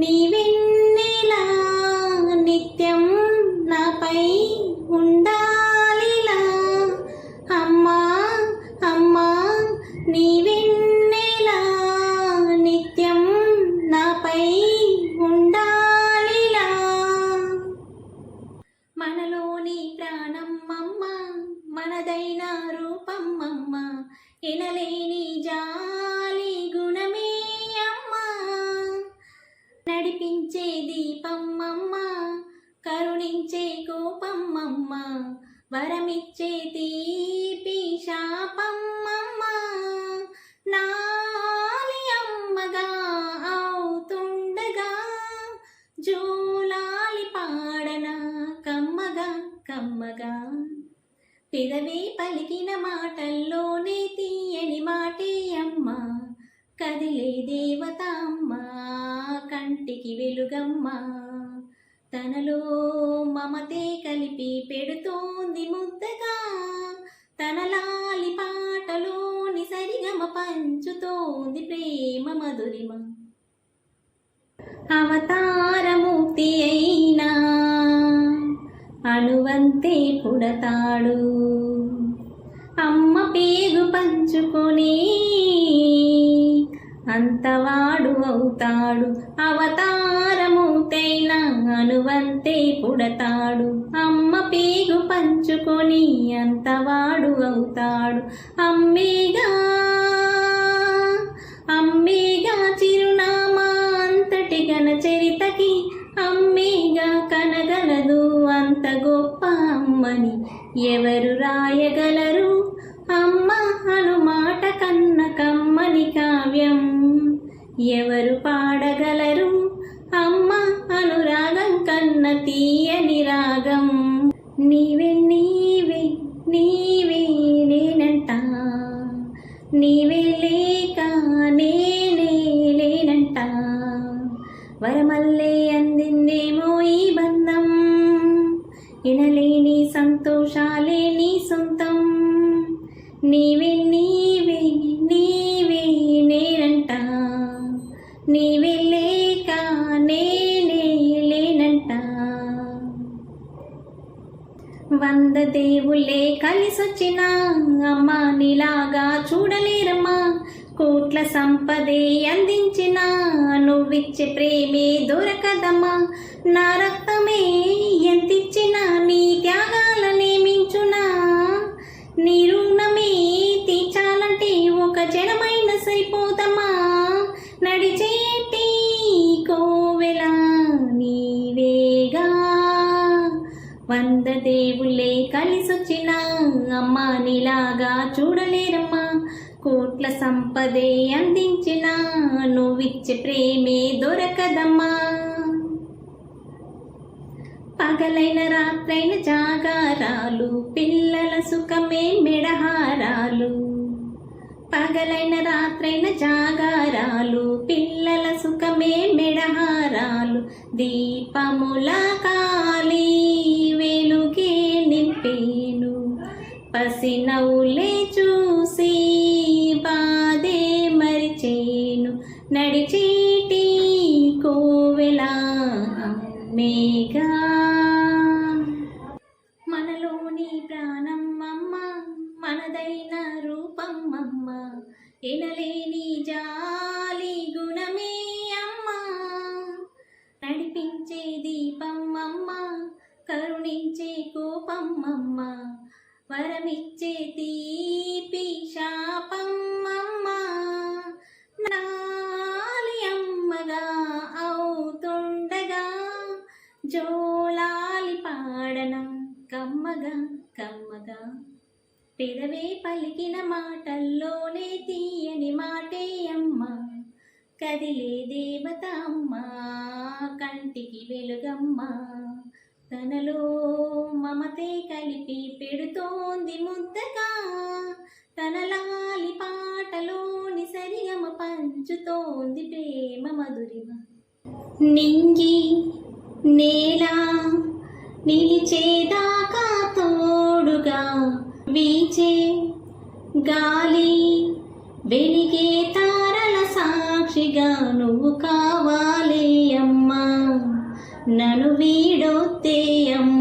నీవెన్నెలా నిత్యం నాపై ఉండాలిలా అమ్మా అమ్మా నీవెన్నెలా నిత్యం నాపై ఉండాలిలా మనలోని ప్రాణం అమ్మ మనదైన రూపం అమ్మ ఎనలేని జాలి గుణమే అమ్మ నడిపించే దీపం అమ్మ కరుణించే కోపం అమ్మ వరమిచ్చే తీపి శాపం అమ్మ నాలి అమ్మగా అవుతుండగా జోలాలి పాడనా కమ్మగా కమ్మగా పెదవి పలికిన మాటల్లోనే తీయని మాటే అమ్మ కదిలే దేవత అమ్మ కంటికి వెలుగమ్మ తనలో మమతే కలిపి పెడుతోంది ముద్దగా తన లాలి పాటలోని సరిగమ పంచుతోంది ప్రేమ మధురిమ అవతారమూర్తి అయినా అణువంతే పుడతాడు అమ్మ పేగు పంచుకొని అంతవాడు అవుతాడు అవతారమూర్తైన అణువంతే పుడతాడు అమ్మ పేగు పంచుకొని అంతవాడు అవుతాడు అమ్మేగా అమ్మేగా చిరునామా అంతటి ఘన చరితకి అమ్మేగా కనగలదు అంత గొప్ప అమ్మని ఎవరు రాయగలరు అమ్మ అను మాట కన్న కమ్మని కావ్యం ఎవరు పాడగలరు అమ్మ అనురాగం కన్న తీయని రాగం నీవే నీవే నీవే నేనంట నీవే లేక నేనే లేనంట వరమల్లే అందిందేమో ఈ బంధం ఇనలేని సంతోషాలే నీ సొంతం నీవే నీవే నీవే నేనంట నీవే లేక నేనే లేనంట 100 దేవుళ్ళే కలిసొచ్చిన అమ్మ నీలాగా చూడలేరమ్మా కోట్ల సంపదే అందించిన నువ్విచ్చే ప్రేమే దొరకదమ్మా నా రక్తమే ఎంతిచ్చినా నీ త్యాగాలనే మించునా నీ రుణమే తీర్చాలంటే ఒక జనమైన సరిపోదమ్మా నడిచేటి కోవెల నీవేగా 100 దేవుళ్ళే కలిసొచ్చిన అమ్మ నీలాగా చూడలేరమ్మా కోట్ల సంపదే అందించిన నువ్విచ్చే ప్రేమే దొరకదమ్మా పగలైన రాత్రైన జాగారాలు పిల్లల సుఖమే మెడహారాలు పగలైన రాత్రైన జాగారాలు పిల్లల సుఖమే మెడహారాలు దీపముల కాలి వెలుగే నింపేను పసినవులే చూసి బాధే మరిచేను నడిచేటి కోవెల అమ్మేగా మనలోని ప్రాణం అమ్మ మనదైన రూపం అమ్మ ఎనలేని జాలి గుణమే అమ్మ నడిపించే దీపం అమ్మ కరుణించే కోపం అమ్మ వరమిచ్చే తీపి శాపం అమ్మ నాలి అమ్మగా అవుతుండగా జోలాలి పాడన కమ్మగా కమ్మగా పెదవే పలికిన మాటల్లోనే తీయని మాటే అమ్మ కదిలే దేవత అమ్మ కంటికి వెలుగమ్మ తనలో మమతే కలిపి పెడుతోంది ముద్దగా తన లాలి పాటలోని సరిగమ పంచుతోంది ప్రేమ మధురిమ నింగి నేల నిలిచేదాకా తోడుగా వీచే గాలి వెలిగే తారల సాక్షిగా నువ్వు కావాలే అమ్మ నను వీడొత్తే అమ్మ